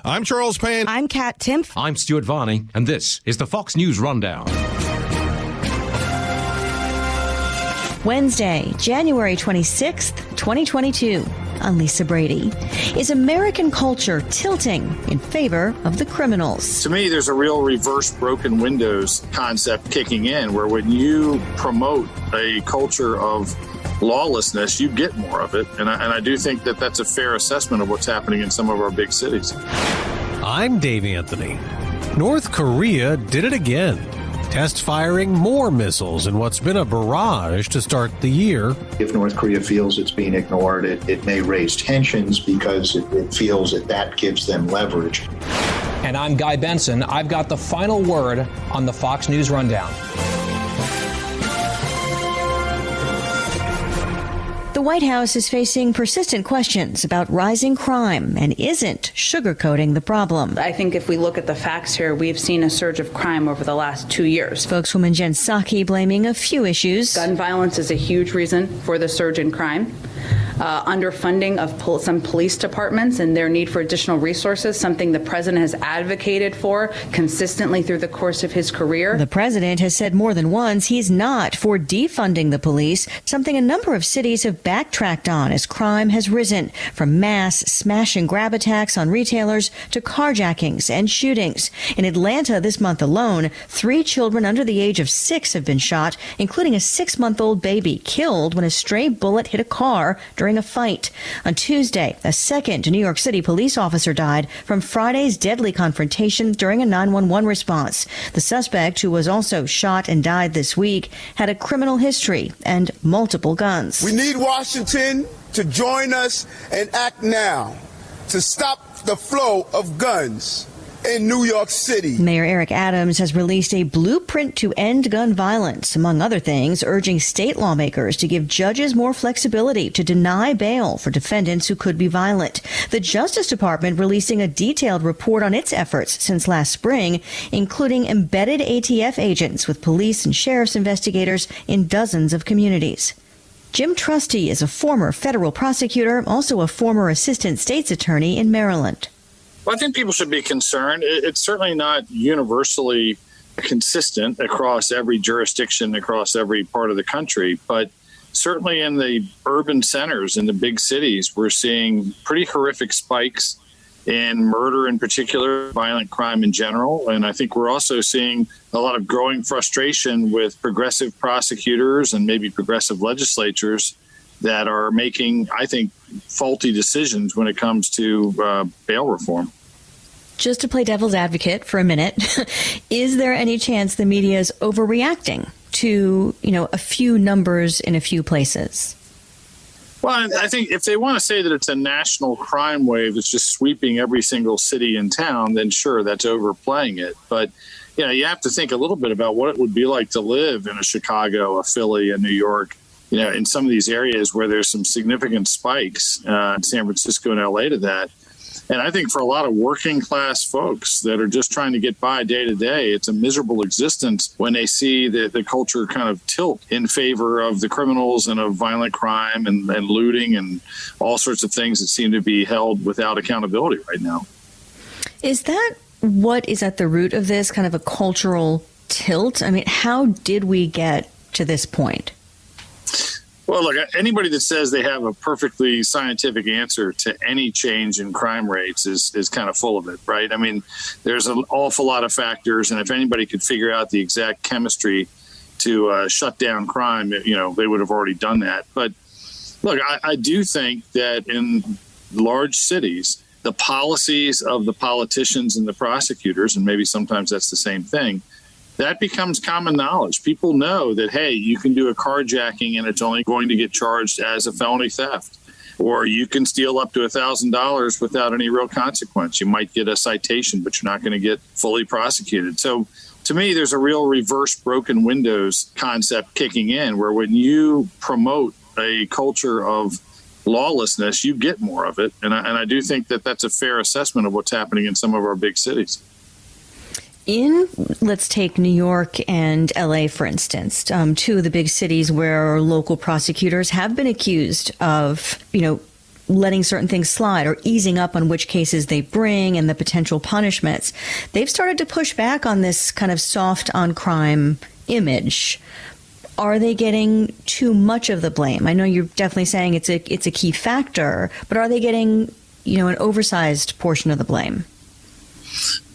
I'm Charles Payne. I'm Kat Timpf. I'm Stuart Varney, and this is the Fox News Rundown. Wednesday, January 26th, 2022. I'm Lisa Brady. Is American culture tilting in favor of the criminals? To me, there's a real reverse broken windows concept kicking in, where when you promote a culture of lawlessness, you get more of it. And I do think that that's a fair assessment of what's happening in some of our big cities. I'm Dave Anthony. North Korea did it again. Test firing more missiles in what's been a barrage to start the year. If North Korea feels it's being ignored, it may raise tensions because it feels that gives them leverage. And I'm Guy Benson. I've got the final word on the Fox News Rundown. The White House is facing persistent questions about rising crime and isn't sugarcoating the problem. I think if we look at the facts here, we've seen a surge of crime over the last 2 years. Spokeswoman Jen Psaki blaming a few issues. Gun violence is a huge reason for the surge in crime. Underfunding of some police departments and their need for additional resources, something the president has advocated for consistently through the course of his career. The president has said more than once he's not for defunding the police, something a number of cities have backtracked on as crime has risen, from mass smash and grab attacks on retailers to carjackings and shootings. In Atlanta this month alone, 3 children under the age of 6 have been shot, including a 6-month-old baby killed when a stray bullet hit a car during a fight. On Tuesday, a second New York City police officer died from Friday's deadly confrontation during a 911 response. The suspect, who was also shot and died this week, had a criminal history and multiple guns. We need Washington to join us and act now to stop the flow of guns in New York City. Mayor Eric Adams has released a blueprint to end gun violence, among other things, urging state lawmakers to give judges more flexibility to deny bail for defendants who could be violent. The Justice Department releasing a detailed report on its efforts since last spring, including embedded ATF agents with police and sheriff's investigators in dozens of communities. Jim Trusty is a former federal prosecutor, also a former assistant state's attorney in Maryland. Well, I think people should be concerned. It's certainly not universally consistent across every jurisdiction, across every part of the country, but certainly in the urban centers, in the big cities, we're seeing pretty horrific spikes in murder in particular, violent crime in general. And I think we're also seeing a lot of growing frustration with progressive prosecutors and maybe progressive legislatures that are making, I think, faulty decisions when it comes to bail reform. Just to play devil's advocate for a minute, is there any chance the media is overreacting to, a few numbers in a few places? Well, I think if they want to say that it's a national crime wave that's just sweeping every single city and town, then sure, that's overplaying it. But, you have to think a little bit about what it would be like to live in a Chicago, a Philly, a New York, in some of these areas where there's some significant spikes in San Francisco and LA to that. And I think for a lot of working class folks that are just trying to get by day to day, it's a miserable existence when they see the culture kind of tilt in favor of the criminals and of violent crime and looting and all sorts of things that seem to be held without accountability right now. Is that what is at the root of this, kind of a cultural tilt? I mean, how did we get to this point? Well, look, anybody that says they have a perfectly scientific answer to any change in crime rates is kind of full of it, right? I mean, there's an awful lot of factors, and if anybody could figure out the exact chemistry to shut down crime, they would have already done that. But look, I do think that in large cities, the policies of the politicians and the prosecutors, and maybe sometimes that's the same thing, that becomes common knowledge. People know that, hey, you can do a carjacking and it's only going to get charged as a felony theft. Or you can steal up to $1,000 without any real consequence. You might get a citation, but you're not going to get fully prosecuted. So to me, there's a real reverse broken windows concept kicking in, where when you promote a culture of lawlessness, you get more of it. And I do think that that's a fair assessment of what's happening in some of our big cities. Let's take New York and LA, for instance, two of the big cities where local prosecutors have been accused of, letting certain things slide or easing up on which cases they bring and the potential punishments. They've started to push back on this kind of soft on crime image. Are they getting too much of the blame? I know you're definitely saying it's a key factor, but are they getting, an oversized portion of the blame?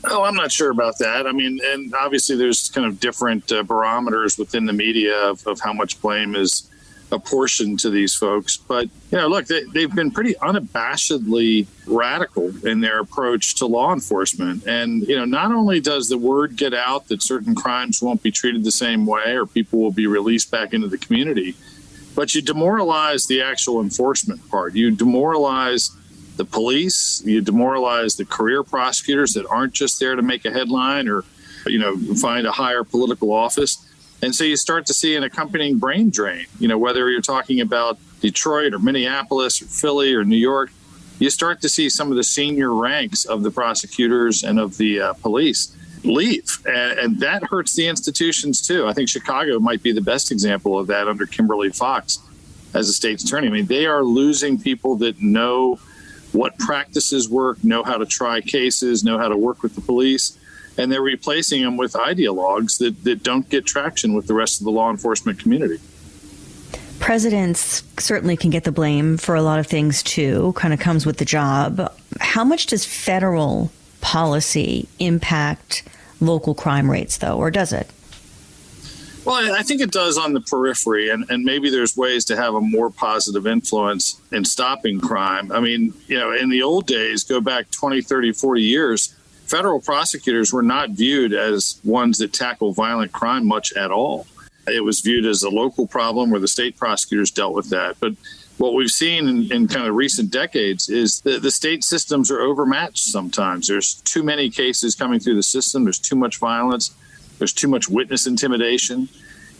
Oh, I'm not sure about that. I mean, and obviously there's kind of different barometers within the media of how much blame is apportioned to these folks. But, look, they've been pretty unabashedly radical in their approach to law enforcement. And, not only does the word get out that certain crimes won't be treated the same way or people will be released back into the community, but you demoralize the actual enforcement part. You demoralize the police, you demoralize the career prosecutors that aren't just there to make a headline or, find a higher political office. And so you start to see an accompanying brain drain, whether you're talking about Detroit or Minneapolis or Philly or New York, you start to see some of the senior ranks of the prosecutors and of the police leave. And that hurts the institutions, too. I think Chicago might be the best example of that under Kimberly Fox as a state's attorney. I mean, they are losing people that know what practices work, know how to try cases, know how to work with the police. And they're replacing them with ideologues that don't get traction with the rest of the law enforcement community. Presidents certainly can get the blame for a lot of things, too, kind of comes with the job. How much does federal policy impact local crime rates, though, or does it? Well, I think it does on the periphery, and maybe there's ways to have a more positive influence in stopping crime. I mean, in the old days, go back 20, 30, 40 years, federal prosecutors were not viewed as ones that tackle violent crime much at all. It was viewed as a local problem where the state prosecutors dealt with that. But what we've seen in kind of recent decades is that the state systems are overmatched sometimes. There's too many cases coming through the system. There's too much violence. There's too much witness intimidation.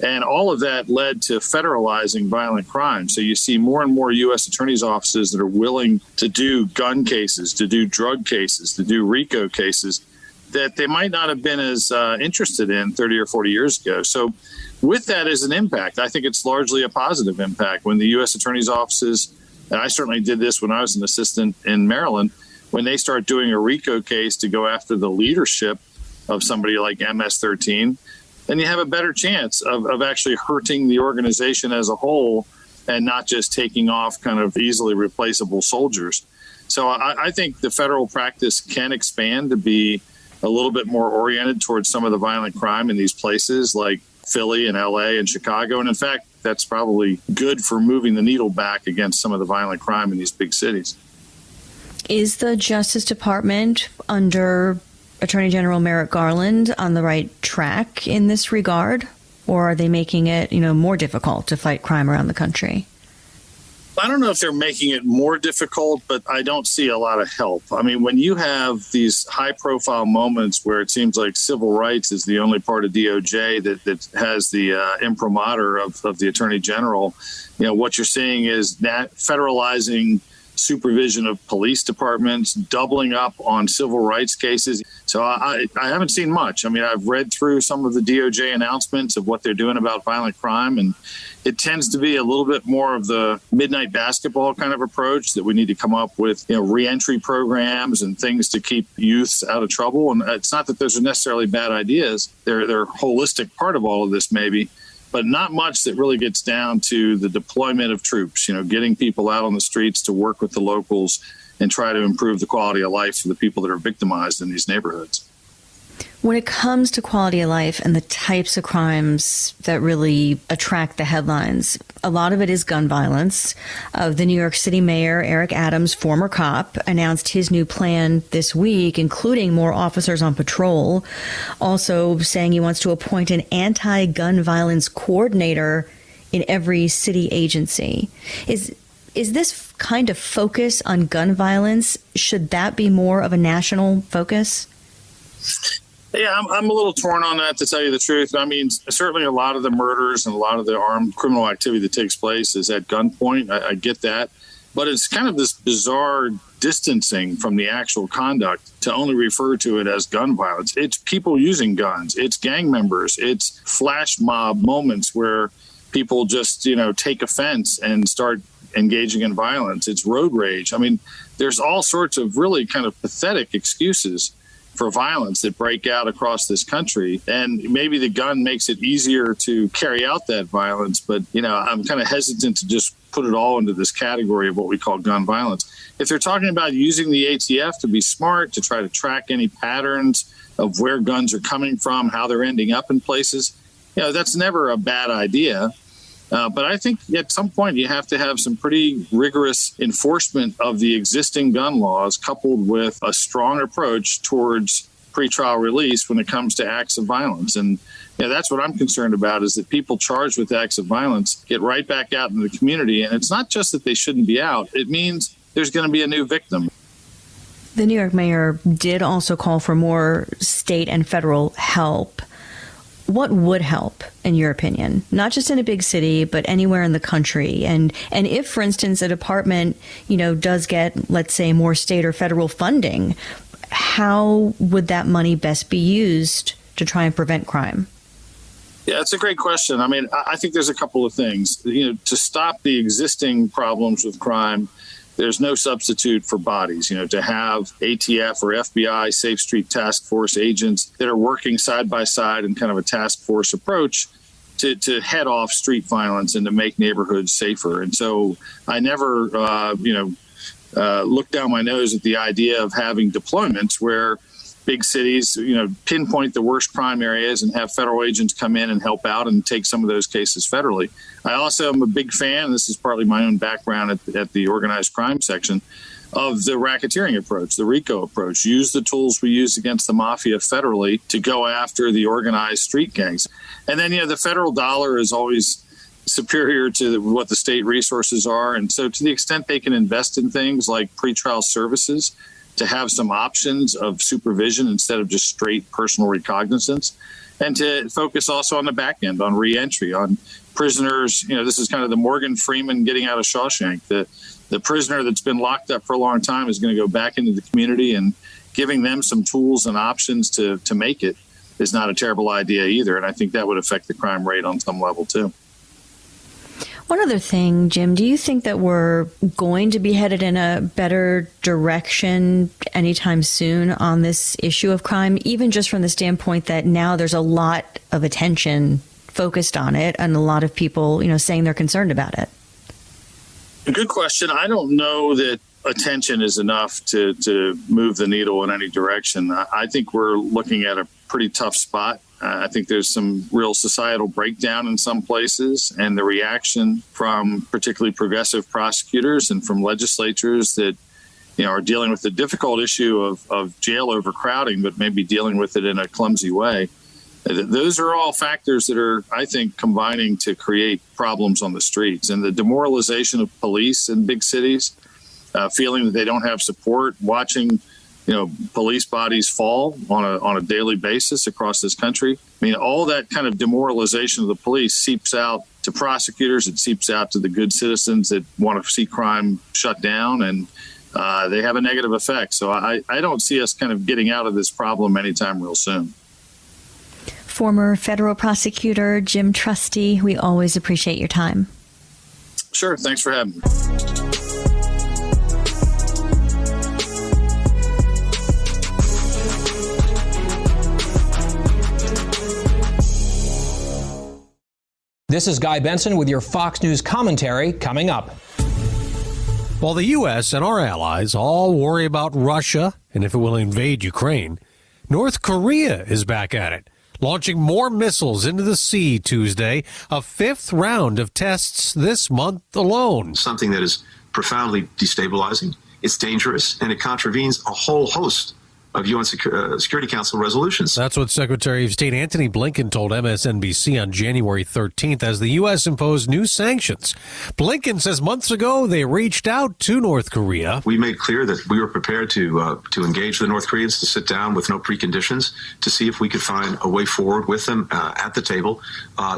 And all of that led to federalizing violent crime. So you see more and more U.S. attorneys' offices that are willing to do gun cases, to do drug cases, to do RICO cases that they might not have been as interested in 30 or 40 years ago. So with that as an impact, I think it's largely a positive impact. When the U.S. attorney's offices, and I certainly did this when I was an assistant in Maryland, when they start doing a RICO case to go after the leadership of somebody like MS-13, then you have a better chance of actually hurting the organization as a whole and not just taking off kind of easily replaceable soldiers. So I think the federal practice can expand to be a little bit more oriented towards some of the violent crime in these places like Philly and LA and Chicago. And in fact, that's probably good for moving the needle back against some of the violent crime in these big cities. Is the Justice Department under Attorney General Merrick Garland on the right track in this regard? Or are they making it, more difficult to fight crime around the country? I don't know if they're making it more difficult, but I don't see a lot of help. I mean, when you have these high-profile moments where it seems like civil rights is the only part of DOJ that has the imprimatur of the Attorney General, what you're seeing is that federalizing supervision of police departments, doubling up on civil rights cases. So I haven't seen much. I mean, I've read through some of the DOJ announcements of what they're doing about violent crime, and it tends to be a little bit more of the midnight basketball kind of approach that we need to come up with, reentry programs and things to keep youths out of trouble. And it's not that those are necessarily bad ideas. They're a holistic part of all of this, maybe. But not much that really gets down to the deployment of troops, getting people out on the streets to work with the locals and try to improve the quality of life for the people that are victimized in these neighborhoods. When it comes to quality of life and the types of crimes that really attract the headlines, a lot of it is gun violence. The New York City Mayor, Eric Adams, former cop, announced his new plan this week, including more officers on patrol, also saying he wants to appoint an anti-gun violence coordinator in every city agency. Is this kind of focus on gun violence, should that be more of a national focus? Yeah, I'm a little torn on that, to tell you the truth. I mean, certainly a lot of the murders and a lot of the armed criminal activity that takes place is at gunpoint. I get that. But it's kind of this bizarre distancing from the actual conduct to only refer to it as gun violence. It's people using guns. It's gang members. It's flash mob moments where people just, take offense and start engaging in violence. It's road rage. I mean, there's all sorts of really kind of pathetic excuses for violence that break out across this country. And maybe the gun makes it easier to carry out that violence. But, I'm kind of hesitant to just put it all into this category of what we call gun violence. If they're talking about using the ATF to be smart, to try to track any patterns of where guns are coming from, how they're ending up in places, that's never a bad idea. But I think at some point you have to have some pretty rigorous enforcement of the existing gun laws coupled with a strong approach towards pretrial release when it comes to acts of violence. And that's what I'm concerned about, is that people charged with acts of violence get right back out in the community. And it's not just that they shouldn't be out. It means there's going to be a new victim. The New York mayor did also call for more state and federal help. What would help, in your opinion, not just in a big city, but anywhere in the country? And if, for instance, a department, does get, let's say, more state or federal funding, how would that money best be used to try and prevent crime? Yeah, it's a great question. I mean, I think there's a couple of things. To stop the existing problems with crime, there's no substitute for bodies. To have ATF or FBI, Safe Street Task Force agents that are working side by side in kind of a task force approach to head off street violence and to make neighborhoods safer. And so I never, look down my nose at the idea of having deployments where big cities, pinpoint the worst crime areas and have federal agents come in and help out and take some of those cases federally. I also am a big fan, and this is partly my own background at the organized crime section, of the racketeering approach, the RICO approach. Use the tools we use against the mafia federally to go after the organized street gangs. And then, the federal dollar is always superior to what the state resources are. And so to the extent they can invest in things like pretrial services, to have some options of supervision instead of just straight personal recognizance, and to focus also on the back end, on reentry, on prisoners. This is kind of the Morgan Freeman getting out of Shawshank. The prisoner that's been locked up for a long time is going to go back into the community, and giving them some tools and options to make it is not a terrible idea either. And I think that would affect the crime rate on some level too. One other thing, Jim, do you think that we're going to be headed in a better direction anytime soon on this issue of crime, even just from the standpoint that now there's a lot of attention focused on it and a lot of people, saying they're concerned about it? Good question. I don't know that attention is enough to move the needle in any direction. I think we're looking at a pretty tough spot. I think there's some real societal breakdown in some places, and the reaction from particularly progressive prosecutors and from legislatures that are dealing with the difficult issue of jail overcrowding, but maybe dealing with it in a clumsy way. Those are all factors that are, I think, combining to create problems on the streets. And the demoralization of police in big cities, feeling that they don't have support, watching police bodies fall on a daily basis across this country. I mean, all that kind of demoralization of the police seeps out to prosecutors. It seeps out to the good citizens that want to see crime shut down, and they have a negative effect. So I don't see us kind of getting out of this problem anytime real soon. Former federal prosecutor Jim Trusty, we always appreciate your time. Sure. Thanks for having me. This is Guy Benson with your Fox News commentary coming up. While the U.S. and our allies all worry about Russia and if it will invade Ukraine, North Korea is back at it, launching more missiles into the sea Tuesday, a fifth round of tests this month alone. Something that is profoundly destabilizing, it's dangerous, and it contravenes a whole host of UN Security Council resolutions. That's what Secretary of State Antony Blinken told MSNBC on January 13th as the U.S. imposed new sanctions. Blinken says months ago they reached out to North Korea. We made clear that we were prepared to engage the North Koreans, to sit down with no preconditions, to see if we could find a way forward with them at the table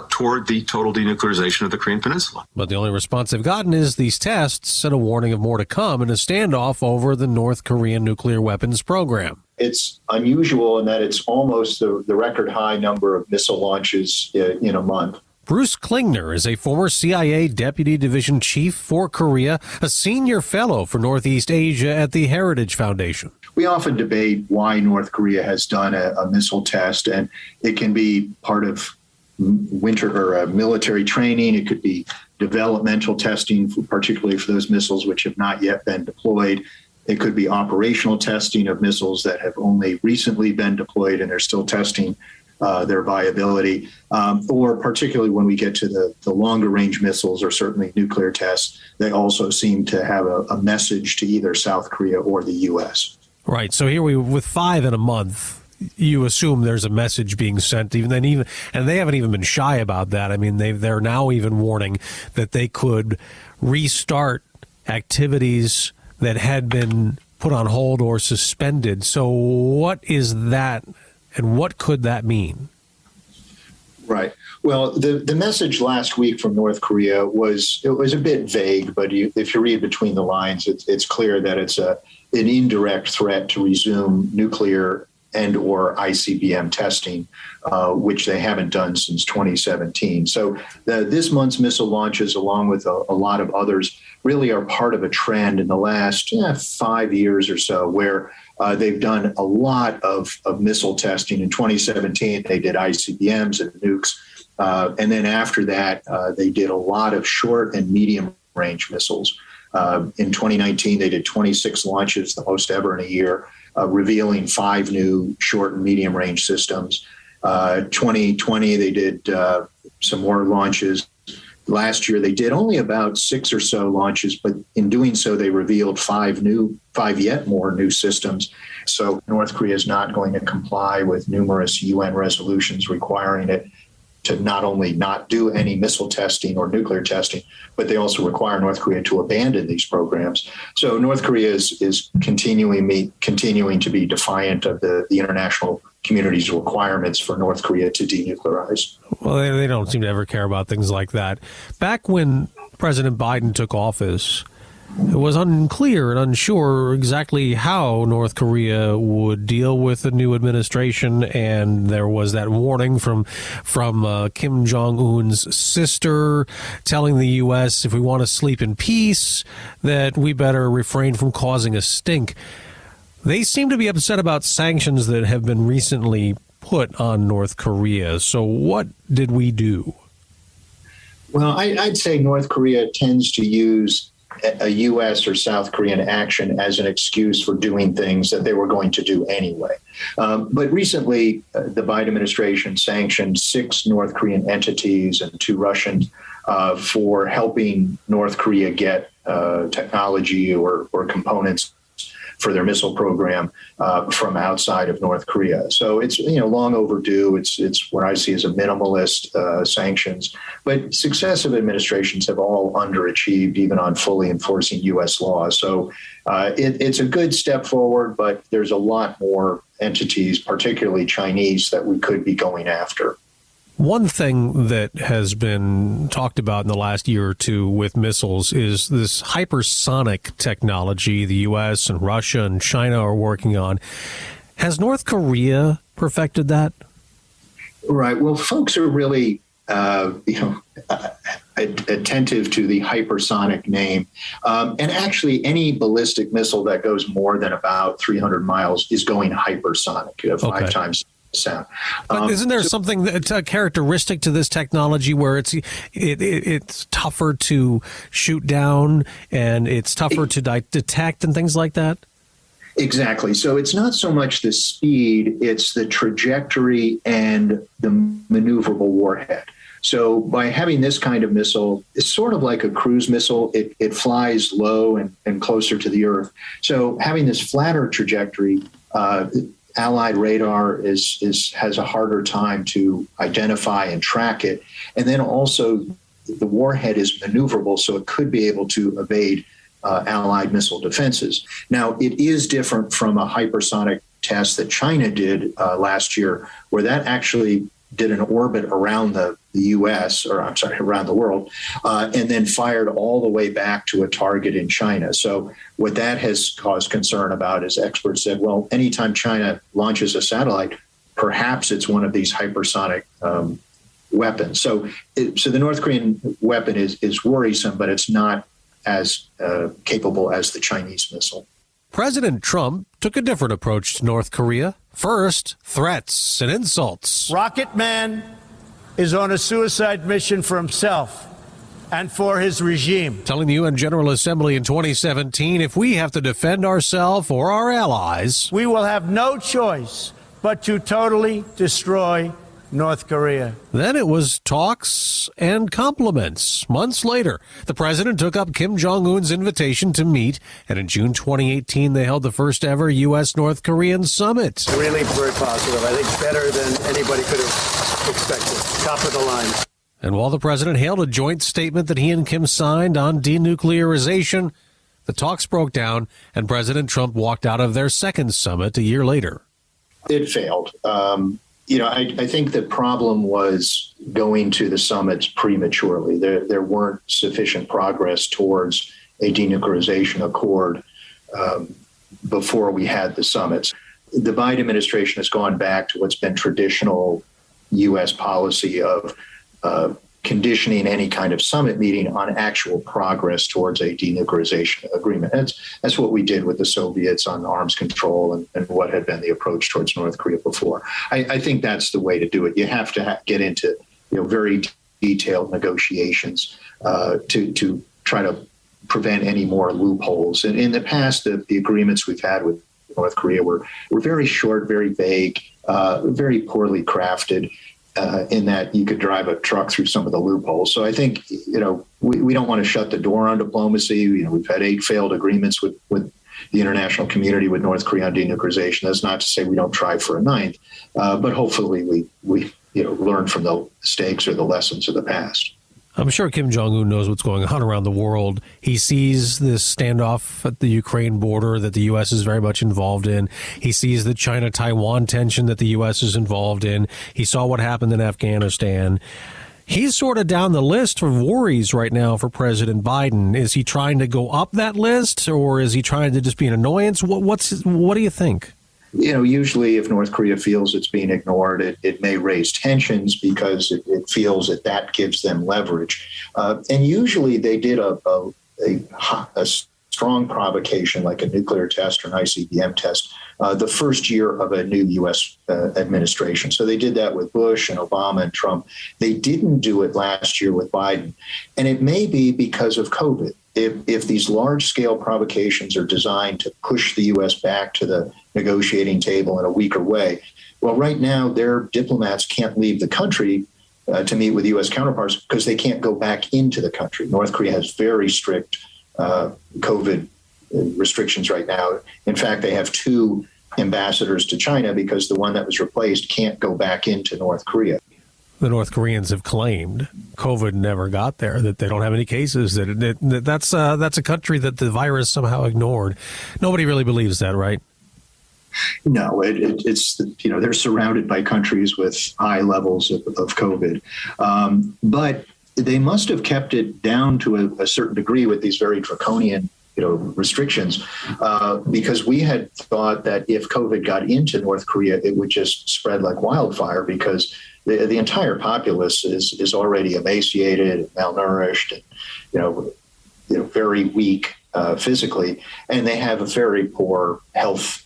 toward the total denuclearization of the Korean Peninsula. But the only response they've gotten is these tests and a warning of more to come in a standoff over the North Korean nuclear weapons program. It's unusual in that it's almost the record high number of missile launches in a month. Bruce Klingner is a former CIA Deputy Division Chief for Korea, a senior fellow for Northeast Asia at the Heritage Foundation. We often debate why North Korea has done a missile test, and it can be part of winter or military training. It could be developmental testing, particularly for those missiles which have not yet been deployed. It could be operational testing of missiles that have only recently been deployed and they're still testing their viability, or particularly when we get to the longer range missiles or certainly nuclear tests, they also seem to have a message to either South Korea or the U.S. Right. So here with 5 in a month, you assume there's a message being sent, and they haven't even been shy about that. I mean, they're now even warning that they could restart activities that had been put on hold or suspended. So what is that, and what could that mean? Right. Well, the message last week from North Korea was a bit vague, but if you read between the lines, it's clear that it's an indirect threat to resume nuclear and or ICBM testing, which they haven't done since 2017. So this month's missile launches, along with a lot of others, really are part of a trend in the last 5 years or so, where they've done a lot of missile testing. In 2017, they did ICBMs and nukes. And then after that, they did a lot of short and medium range missiles. In 2019, they did 26 launches, the most ever in a year, revealing 5 new short and medium range systems. 2020, they did some more launches. Last year, they did only about 6 or so launches, but in doing so, they revealed 5 yet more new systems. So North Korea is not going to comply with numerous UN resolutions requiring it to not only not do any missile testing or nuclear testing, but they also require North Korea to abandon these programs. So North Korea is continuing to be defiant of the international community's requirements for North Korea to denuclearize. Well, they don't seem to ever care about things like that. Back when President Biden took office, it was unclear and unsure exactly how North Korea would deal with the new administration, and there was that warning from Kim Jong-un's sister telling the U.S. if we want to sleep in peace, that we better refrain from causing a stink. They seem to be upset about sanctions that have been recently put on North Korea. So what did we do? Well, I'd say North Korea tends to use a U.S. or South Korean action as an excuse for doing things that they were going to do anyway. But recently, the Biden administration sanctioned 6 North Korean entities and 2 Russians for helping North Korea get technology or components for their missile program from outside of North Korea. So it's long overdue. It's what I see as a minimalist sanctions. But successive administrations have all underachieved, even on fully enforcing U.S. law. So it's a good step forward, but there's a lot more entities, particularly Chinese, that we could be going after. One thing that has been talked about in the last year or two with missiles is this hypersonic technology the U.S. and Russia and China are working on. Has North Korea perfected that? Right. Well, folks are really, attentive to the hypersonic name. And actually, any ballistic missile that goes more than about 300 miles is going hypersonic, 5 times sound. But isn't there something that's characteristic to this technology where it's tougher to shoot down and it's tougher to detect and things like that? Exactly. So it's not so much the speed, it's the trajectory and the maneuverable warhead. So by having this kind of missile, it's sort of like a cruise missile. It flies low and closer to the Earth. So having this flatter trajectory, Allied radar has a harder time to identify and track it. And then also the warhead is maneuverable, so it could be able to evade Allied missile defenses. Now, it is different from a hypersonic test that China did last year, where that actually did an orbit around the U.S., around the world, and then fired all the way back to a target in China. So what that has caused concern about is experts said, well, anytime China launches a satellite, perhaps it's one of these hypersonic weapons. So the North Korean weapon is worrisome, but it's not as capable as the Chinese missile. President Trump took a different approach to North Korea. First, threats and insults. Rocket Man is on a suicide mission for himself and for his regime. Telling the UN General Assembly in 2017, if we have to defend ourselves or our allies, we will have no choice but to totally destroy North Korea. Then it was talks and compliments. Months later, the president took up Kim Jong-un's invitation to meet, and in June 2018, they held the first ever U.S.-North Korean summit. Really very positive. I think better than anybody could have expected. Top of the line. And while the president hailed a joint statement that he and Kim signed on denuclearization, the talks broke down, and President Trump walked out of their second summit a year later. It failed. I think the problem was going to the summits prematurely. There weren't sufficient progress towards a denuclearization accord before we had the summits. The Biden administration has gone back to what's been traditional U.S. policy of conditioning any kind of summit meeting on actual progress towards a denuclearization agreement. That's what we did with the Soviets on arms control and what had been the approach towards North Korea before. I think that's the way to do it. You have to get into very detailed negotiations to try to prevent any more loopholes. And in the past, the agreements we've had with North Korea were very short, very vague, very poorly crafted. In that you could drive a truck through some of the loopholes. So I think, we don't want to shut the door on diplomacy. We've had 8 failed agreements with the international community with North Korea on denuclearization. That's not to say we don't try for a 9th, but hopefully we learn from the mistakes or the lessons of the past. I'm sure Kim Jong-un knows what's going on around the world. He sees this standoff at the Ukraine border that the U.S. is very much involved in. He sees the China-Taiwan tension that the U.S. is involved in. He saw what happened in Afghanistan. He's sort of down the list of worries right now for President Biden. Is he trying to go up that list, or is he trying to just be an annoyance? What do you think? Usually if North Korea feels it's being ignored, it may raise tensions because it feels that gives them leverage. And usually they did a strong provocation like a nuclear test or an ICBM test the first year of a new U.S. administration. So they did that with Bush and Obama and Trump. They didn't do it last year with Biden. And it may be because of COVID. If these large-scale provocations are designed to push the U.S. back to the negotiating table in a weaker way, well, right now their diplomats can't leave the country to meet with U.S. counterparts because they can't go back into the country. North Korea has very strict COVID restrictions right now. In fact, they have 2 ambassadors to China because the one that was replaced can't go back into North Korea. The North Koreans have claimed COVID never got there, that they don't have any cases, that's a country that the virus somehow ignored. Nobody really believes that, right? No, it's they're surrounded by countries with high levels of COVID. But they must have kept it down to a certain degree with these very draconian restrictions, because we had thought that if COVID got into North Korea, it would just spread like wildfire because the entire populace is already emaciated, malnourished, and very weak physically, and they have a very poor health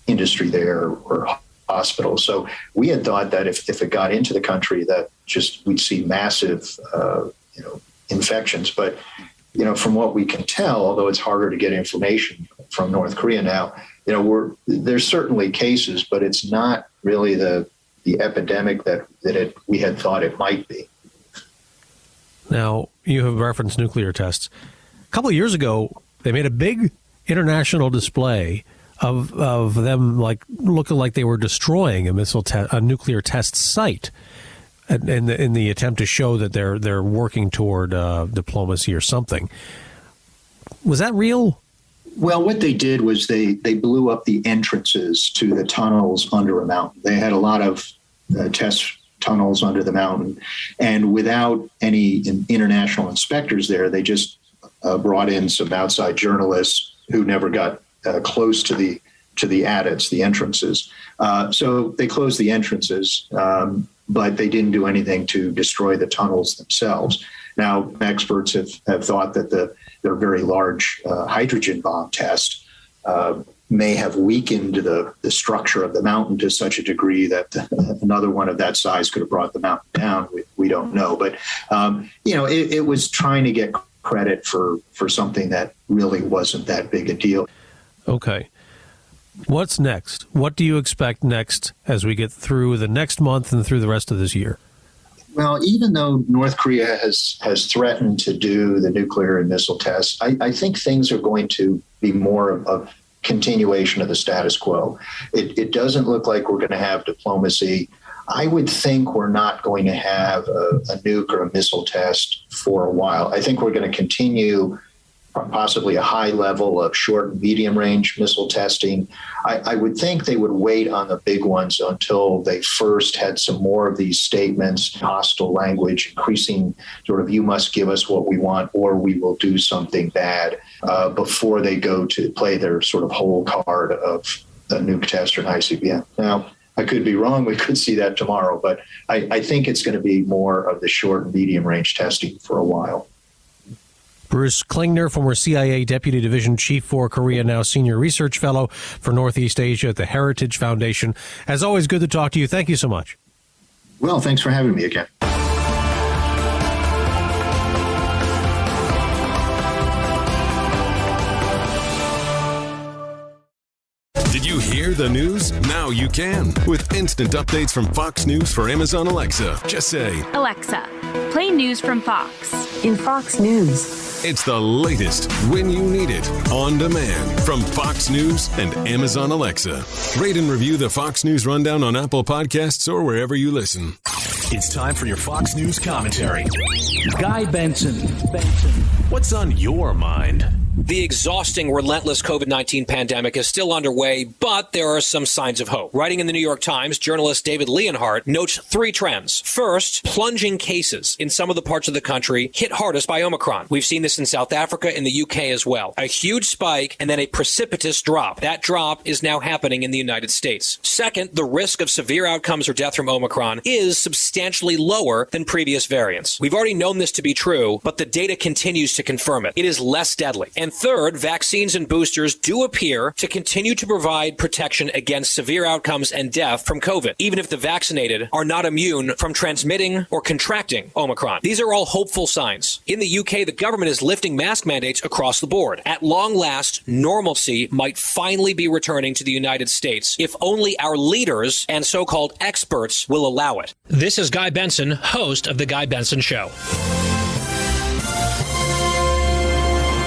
industry there or hospitals. So we had thought that if it got into the country, that just we'd see massive infections. But from what we can tell, although it's harder to get information from North Korea now, there's certainly cases, but it's not really the epidemic that we had thought it might be. Now, you have referenced nuclear tests. A couple of years ago, they made a big international display of them looking like they were destroying a nuclear test site, in the attempt to show that they're working toward diplomacy or something. Was that real? Well, what they did was they blew up the entrances to the tunnels under a mountain. They had a lot of test tunnels under the mountain, and without any international inspectors there, they just brought in some outside journalists who never got close to the adits, the entrances. So they closed the entrances. but they didn't do anything to destroy the tunnels themselves. Now, experts have thought that their very large hydrogen bomb test may have weakened the structure of the mountain to such a degree that another one of that size could have brought the mountain down. We don't know. But, it was trying to get credit for something that really wasn't that big a deal. Okay. What's next? What do you expect next as we get through the next month and through the rest of this year? Well, even though North Korea has threatened to do the nuclear and missile tests, I think things are going to be more of continuation of the status quo. It doesn't look like we're going to have diplomacy. I would think we're not going to have a nuke or a missile test for a while. I think we're going to continue possibly a high level of short and medium range missile testing. I would think they would wait on the big ones until they first had some more of these statements, hostile language, increasing sort of, you must give us what we want or we will do something bad, before they go to play their sort of whole card of a nuke test or an ICBM. Now, I could be wrong. We could see that tomorrow, but I think it's going to be more of the short and medium range testing for a while. Bruce Klingner, former CIA Deputy Division Chief for Korea, now Senior Research Fellow for Northeast Asia at the Heritage Foundation. As always, good to talk to you. Thank you so much. Well, thanks for having me again. Did you hear the news? Now you can. With instant updates from Fox News for Amazon Alexa. Just say, Alexa, play news from Fox. In Fox News. It's the latest when you need it, on demand from Fox News and Amazon Alexa. Rate and review the Fox News Rundown on Apple Podcasts or wherever you listen. It's time for your Fox News commentary. Guy Benson. What's on your mind? The exhausting, relentless COVID-19 pandemic is still underway, but there are some signs of hope. Writing in the New York Times, journalist David Leonhardt notes 3 trends. First, plunging cases in some of the parts of the country hit hardest by Omicron. We've seen this in South Africa, in the UK as well. A huge spike and then a precipitous drop. That drop is now happening in the United States. Second, the risk of severe outcomes or death from Omicron is substantially lower than previous variants. We've already known this to be true, but the data continues to confirm it. It is less deadly. And third, vaccines and boosters do appear to continue to provide protection against severe outcomes and death from COVID, even if the vaccinated are not immune from transmitting or contracting Omicron. These are all hopeful signs. In the UK, the government is lifting mask mandates across the board. At long last, normalcy might finally be returning to the United States if only our leaders and so-called experts will allow it. This is Guy Benson, host of The Guy Benson Show.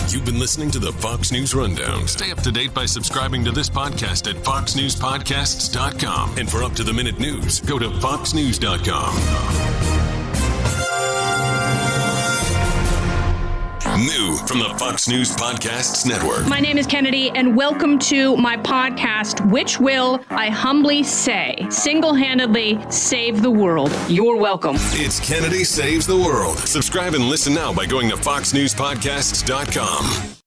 You've been listening to the Fox News Rundown. Stay up to date by subscribing to this podcast at foxnewspodcasts.com. And for up-to-the-minute news, go to foxnews.com. New from the Fox News Podcasts Network. My name is Kennedy, and welcome to my podcast, which will, I humbly say, single-handedly save the world. You're welcome. It's Kennedy Saves the World. Subscribe and listen now by going to foxnewspodcasts.com.